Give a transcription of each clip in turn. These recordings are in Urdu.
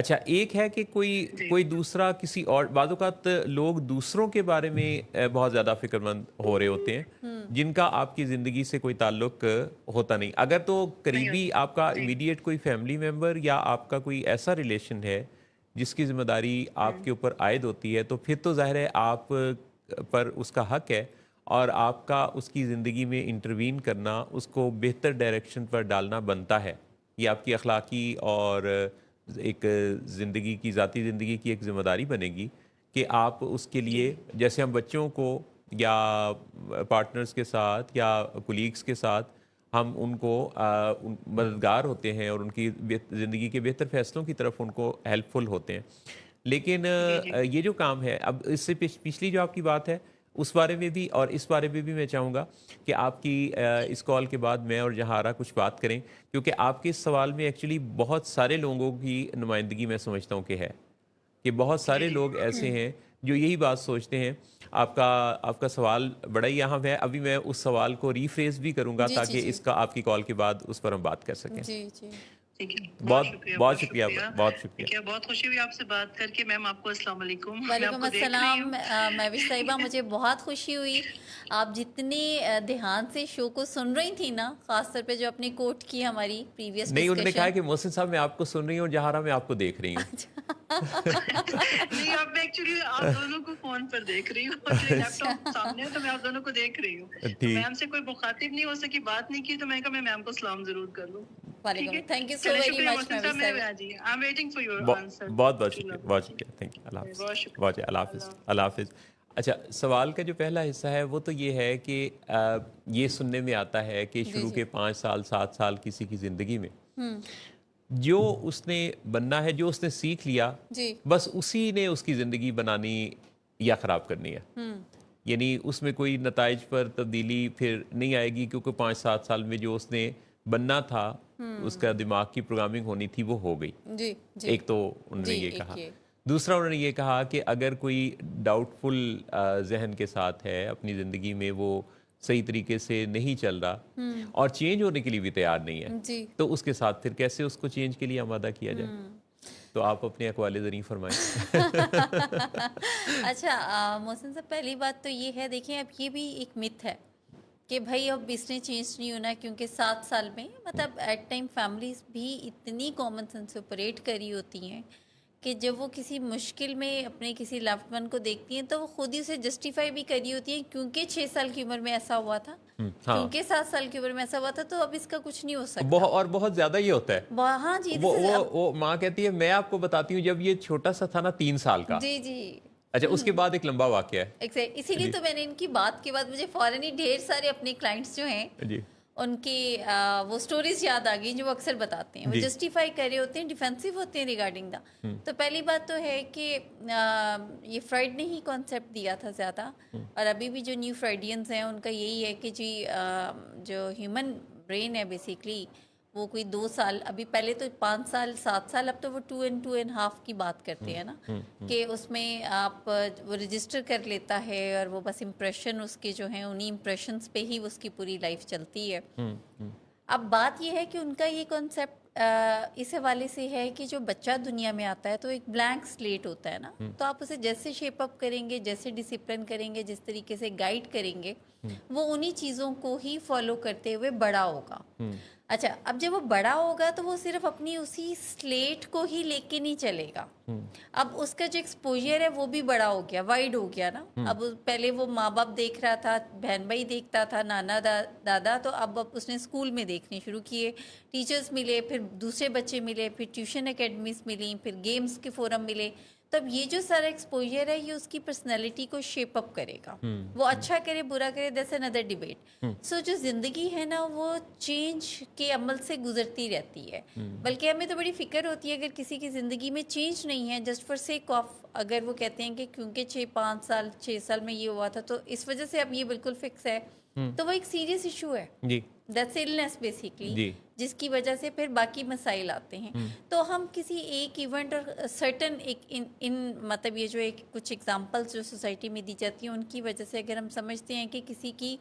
اچھا ایک ہے کہ کوئی دوسرا کسی اور بعض اوقات لوگ دوسروں کے بارے میں بہت زیادہ فکر مند ہو رہے ہوتے ہیں جن کا آپ کی زندگی سے کوئی تعلق ہوتا نہیں. اگر تو نہیں قریبی ہوتا. آپ کا جی امیڈیٹ کوئی فیملی ممبر یا آپ کا کوئی ایسا ریلیشن ہے جس کی ذمہ داری آپ کے اوپر عائد ہوتی ہے تو پھر تو ظاہر ہے آپ پر اس کا حق ہے اور آپ کا اس کی زندگی میں انٹروین کرنا اس کو بہتر ڈائریکشن پر ڈالنا بنتا ہے. یہ آپ کی اخلاقی اور ایک زندگی کی ذاتی زندگی کی ایک ذمہ داری بنے گی کہ آپ اس کے جی لیے جیسے ہم بچوں کو یا پارٹنرز کے ساتھ یا کولیگز کے ساتھ ہم ان کو مددگار ہوتے ہیں اور ان کی زندگی کے بہتر فیصلوں کی طرف ان کو ہیلپ فل ہوتے ہیں. لیکن جی جی یہ جو کام ہے اب اس سے پچھلی جو آپ کی بات ہے اس بارے میں بھی اور اس بارے میں بھی میں چاہوں گا کہ آپ کی اس کال کے بعد میں اور جہارا کچھ بات کریں کیونکہ آپ کے اس سوال میں ایکچولی بہت سارے لوگوں کی نمائندگی میں سمجھتا ہوں کہ ہے کہ بہت جی سارے جی لوگ ایسے ہیں جو یہی بات سوچتے ہیں. آپ کا سوال بڑا ہی اہم ہے. ابھی میں اس سوال کو ریفریز بھی کروں گا جی جی تاکہ جی اس کا آپ کی کال کے بعد اس پر ہم بات کر سکیں. جی جی ٹھیک ہے. بہت بہت شکریہ بہت شکریہ بہت شکریہ. ٹھیک ہے. بہت خوشی ہوئی آپ سے بات کر کے. میم آپ کو السلام علیکم. میں آپ وعلیکم کو دیکھ رہی السلام ہوں. مہوش صاحبہ مجھے بہت خوشی ہوئی آپ جتنی دھیان سے شو کو سن رہی تھی نا خاص طور پہ جو اپنی کوٹ کی ہماری پریویس نہیں انہوں نے کہا ڈسکشن. کہ محسن صاحب میں آپ کو سن رہی ہوں اور جہارا میں آپ کو دیکھ رہی ہوں. نہیں اب میں ایکچولی آپ دونوں کو فون پر دیکھ رہی ہوں. لیپ ٹاپ سامنے ہے تو میں آپ دونوں کو دیکھ رہی ہوں. تو میم سے کوئی مخاطب نہیں ہو سکی, بات نہیں کی, تو میں نے کہا میں میم کو سلام ضرور کر لوں. ٹھیک ہے. تھینک یو سو چلے ویری شکریہ مچ محسن صاحب. مہوش میں صاحبہ. جی I am waiting for your answer. بہت بہت شکریہ بہت شکریہ. Thank you. اللہ حافظ. بہت شکریہ. بہت اللہ حافظ. اللہ حافظ. اچھا سوال کا جو پہلا حصہ ہے وہ تو یہ ہے کہ یہ سننے میں آتا ہے کہ جی شروع جی کے 5 سال 7 سال کسی کی زندگی میں جو اس نے بننا ہے جو اس نے سیکھ لیا جی بس اسی نے اس کی زندگی بنانی یا خراب کرنی ہے. یعنی اس میں کوئی نتائج پر تبدیلی پھر نہیں آئے گی کیونکہ 5-7 سال میں جو اس نے بننا تھا اس کا دماغ کی پروگرامنگ ہونی تھی وہ ہو گئی. جی جی ایک تو انہوں نے جی یہ ایک کہا. یہ دوسرا انہوں نے یہ کہا کہ اگر کوئی ڈاؤٹ فل ذہن کے ساتھ ہے اپنی زندگی میں وہ صحیح طریقے سے نہیں چل رہا اور چینج ہونے کے لیے بھی تیار نہیں ہے جی تو اس کے ساتھ پھر کیسے اس کو چینج کے لیے آمادہ کیا جائے. تو آپ اپنے اقوال ذریعہ فرمائیں. اچھا محسن صاحب پہلی بات تو یہ ہے دیکھیں اب یہ بھی ایک مت ہے کہ بھائی اب اس نے چینج نہیں ہونا کیونکہ 7 سال میں مطلب ایٹ ٹائم فیملیز بھی اتنی کامن سینس سے آپریٹ کری ہوتی ہیں کہ جب وہ کسی مشکل میں اپنے کسی لوڈ ون کو دیکھتی ہیں تو وہ خود ہی اسے جسٹیفائی بھی کری ہوتی ہیں کیونکہ 6 سال کی عمر میں ایسا ہوا تھا کیونکہ 7 سال کی عمر میں ایسا ہوا تھا تو اب اس کا کچھ نہیں ہو سکتا. اور بہت زیادہ یہ ہوتا ہے. ہاں جی وہ ماں کہتی ہے میں آپ کو بتاتی ہوں جب یہ چھوٹا سا تھا نا 3 سال کا. جی جی اچھا اس کے بعد ایک لمبا واقعہ ہے. اسی لیے تو میں نے ان کی بات کے بعد مجھے فوراً ہی ڈھیر سارے اپنے کلائنٹس جو ہیں جی ان کی وہ سٹوریز یاد آ گئی جو وہ اکثر بتاتے ہیں. وہ جسٹیفائی کر رہے ہوتے ہیں ڈیفینسو ہوتے ہیں ریگارڈنگ دا. تو پہلی بات تو ہے کہ یہ فرائڈ نے ہی کانسیپٹ دیا تھا زیادہ اور ابھی بھی جو نیو فرائڈینز ہیں ان کا یہی ہے کہ جی جو ہیومن برین ہے بیسیکلی وہ کوئی 2 سال ابھی پہلے تو 5 سال 7 سال اب تو وہ 2 and 2.5 کی بات کرتے ہیں نا کہ اس میں آپ وہ رجسٹر کر لیتا ہے اور وہ بس امپریشن اس کے جو ہیں انہی امپریشنز پہ ہی اس کی پوری لائف چلتی ہے. اب بات یہ ہے کہ ان کا یہ کانسیپٹ اس حوالے سے ہے کہ جو بچہ دنیا میں آتا ہے تو ایک بلینک سلیٹ ہوتا ہے نا تو آپ اسے جیسے شیپ اپ کریں گے جیسے ڈسپلن کریں گے جس طریقے سے گائیڈ کریں گے وہ انہی چیزوں کو ہی فالو کرتے ہوئے بڑا ہوگا. اچھا اب جب وہ بڑا ہوگا تو وہ صرف اپنی اسی سلیٹ کو ہی لے کے نہیں چلے گا. اب اس کا جو ایکسپوجر ہے وہ بھی بڑا ہو گیا وائڈ ہو گیا نا. اب پہلے وہ ماں باپ دیکھ رہا تھا بہن بھائی دیکھتا تھا نانا دادا تو اب اس نے اسکول میں دیکھنے شروع کیے ٹیچرز ملے پھر دوسرے بچے ملے پھر ٹیوشن اکیڈمیز ملیں پھر گیمز کے فورم ملے. تو اب یہ جو سارا ایکسپوجر ہے یہ اس کی پرسنالٹی کو شیپ اپ کرے گا. وہ اچھا کرے برا کرے دیٹس another debate. سو جو زندگی ہے نا وہ چینج کے عمل سے گزرتی رہتی ہے بلکہ ہمیں تو بڑی فکر ہوتی ہے اگر کسی کی زندگی میں چینج نہیں ہے جسٹ فار سیک آف اگر وہ کہتے ہیں کہ کیونکہ 6 سال میں یہ ہوا تھا تو اس وجہ سے اب یہ بالکل فکس ہے تو وہ ایک سیریس ایشو ہے. دیٹس illness بیسیکلی جس کی وجہ سے پھر باقی مسائل آتے ہیں. تو ہم کسی ایک ایونٹ اور سرٹن ان مطلب یہ جو ایک کچھ ایگزامپلس جو سوسائٹی میں دی جاتی ہیں ان کی وجہ سے اگر ہم سمجھتے ہیں کہ کسی کی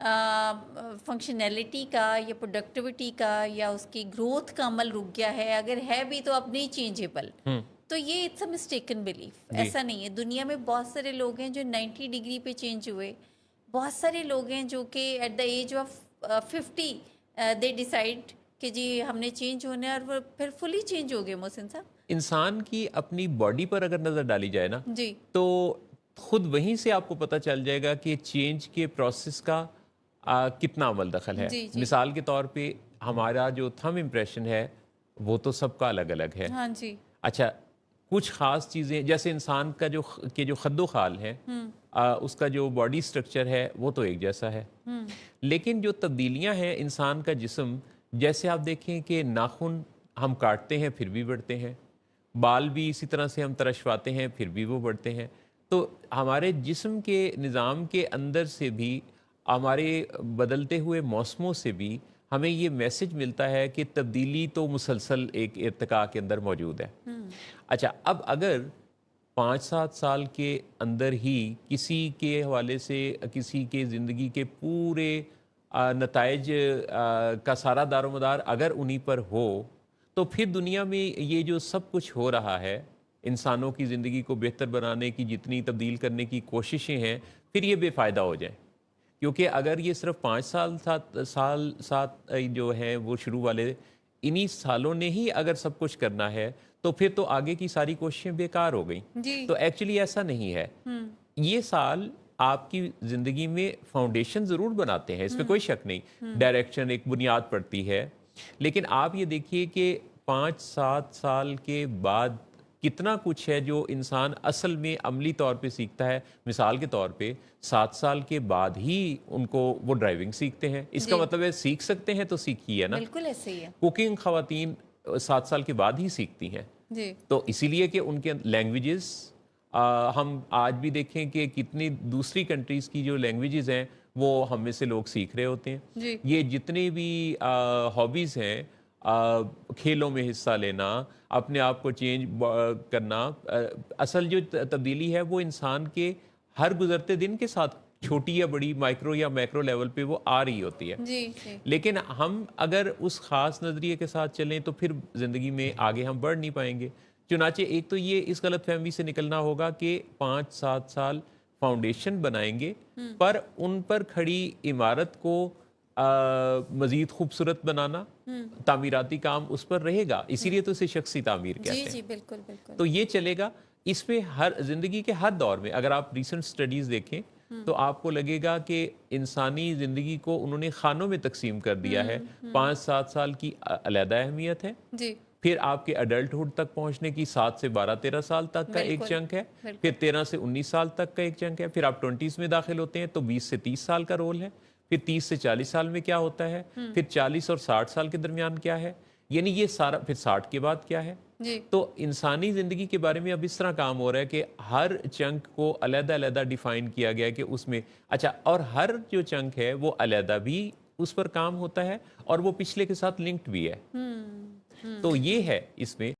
فنکشنلٹی کا یا پروڈکٹیوٹی کا یا اس کی گروتھ کا عمل رک گیا ہے، اگر ہے بھی تو اب نہیں چینجیبل، تو یہ اٹس اے مسٹیکن بلیف. ایسا نہیں ہے. دنیا میں بہت سارے لوگ ہیں جو 90 ڈگری پہ چینج ہوئے، بہت سارے لوگ ہیں جو کہ at the age of 50 they decide کہ جی ہم نے چینج ہونا ہے، اور وہ پھر فلی چینج ہو گئے. محسن صاحب، انسان کی اپنی باڈی پر اگر نظر ڈالی جائے نا جی تو خود وہیں سے آپ کو پتہ چل جائے گا کہ چینج کے پروسیس کا کتنا عمل دخل ہے. جی جی مثال کے طور پہ ہمارا جو تھم امپریشن ہے وہ تو سب کا الگ الگ ہے. ہاں جی. اچھا، کچھ خاص چیزیں جیسے انسان کا جو خد و خال ہے، اس کا جو باڈی سٹرکچر ہے وہ تو ایک جیسا ہے، لیکن جو تبدیلیاں ہیں انسان کا جسم، جیسے آپ دیکھیں کہ ناخن ہم کاٹتے ہیں پھر بھی بڑھتے ہیں، بال بھی اسی طرح سے ہم ترشواتے ہیں پھر بھی وہ بڑھتے ہیں. تو ہمارے جسم کے نظام کے اندر سے بھی، ہمارے بدلتے ہوئے موسموں سے بھی ہمیں یہ میسج ملتا ہے کہ تبدیلی تو مسلسل ایک ارتقاء کے اندر موجود ہے. اچھا، اب اگر 5-7 سال کے اندر ہی کسی کے حوالے سے کسی کے زندگی کے پورے نتائج کا سارا دار و مدار اگر انہی پر ہو، تو پھر دنیا میں یہ جو سب کچھ ہو رہا ہے، انسانوں کی زندگی کو بہتر بنانے کی جتنی تبدیل کرنے کی کوششیں ہیں، پھر یہ بے فائدہ ہو جائیں. کیونکہ اگر یہ صرف 5 سال جو ہیں وہ شروع والے انہی سالوں نے ہی اگر سب کچھ کرنا ہے، تو پھر تو آگے کی ساری کوششیں بیکار ہو گئیں. جی. تو ایکچولی ایسا نہیں ہے. یہ سال آپ کی زندگی میں فاؤنڈیشن ضرور بناتے ہیں، اس میں کوئی شک نہیں، ڈائریکشن ایک بنیاد پڑتی ہے. لیکن آپ یہ دیکھیے کہ 5-7 سال کے بعد کتنا کچھ ہے جو انسان اصل میں عملی طور پہ سیکھتا ہے. مثال کے طور پہ 7 سال کے بعد ہی ان کو وہ ڈرائیونگ سیکھتے ہیں. اس کا مطلب ہے سیکھ سکتے ہیں تو سیکھی ہے نا. بالکل ایسے ہی ہے. کوکنگ خواتین 7 سال کے بعد ہی سیکھتی ہیں. جی. تو اسی لیے کہ ان کے لینگویجز، ہم آج بھی دیکھیں کہ کتنی دوسری کنٹریز کی جو لینگویجز ہیں وہ ہم میں سے لوگ سیکھ رہے ہوتے ہیں. جی. یہ جتنے بھی ہابیز ہیں، کھیلوں میں حصہ لینا، اپنے آپ کو چینج کرنا، اصل جو تبدیلی ہے وہ انسان کے ہر گزرتے دن کے ساتھ چھوٹی یا بڑی، مائکرو یا میکرو لیول پہ وہ آ رہی ہوتی ہے. جی جی. لیکن ہم اگر اس خاص نظریے کے ساتھ چلیں تو پھر زندگی میں آگے ہم بڑھ نہیں پائیں گے. چنانچہ ایک تو یہ اس غلط فہمی سے نکلنا ہوگا کہ 5-7 سال فاؤنڈیشن بنائیں گے، پر ان پر کھڑی عمارت کو مزید خوبصورت بنانا، تعمیراتی کام اس پر رہے گا. اسی لیے تو اسے شخصی تعمیر کہتے ہیں. جی جی بالکل بالکل. تو یہ چلے گا. اس میں ہر زندگی کے ہر دور میں اگر آپ ریسنٹ سٹڈیز دیکھیں تو آپ کو لگے گا کہ انسانی زندگی کو انہوں نے خانوں میں تقسیم کر دیا ہے. 5-7 سال کی علیحدہ اہمیت ہے، جی. پھر آپ کے اڈلٹہڈ تک پہنچنے کی 7 سے 12-13 سال تک کا ایک چنک ہے، پھر 13 سے 19 سال تک کا ایک چنک ہے، پھر آپ 20s میں داخل ہوتے ہیں تو 20 سے 30 سال کا رول ہے، پھر 30 سے 40 سال میں کیا ہوتا ہے، پھر 40 اور 60 سال کے درمیان کیا ہے، یعنی یہ سارا، پھر 60 کے بعد کیا ہے. جی. تو انسانی زندگی کے بارے میں اب اس طرح کام ہو رہا ہے کہ ہر چنک کو علیحدہ علیحدہ ڈیفائن کیا گیا ہے کہ اس میں، اچھا، اور ہر جو چنک ہے وہ علیحدہ بھی اس پر کام ہوتا ہے اور وہ پچھلے کے ساتھ لنکڈ بھی ہے. تو یہ ہے اس میں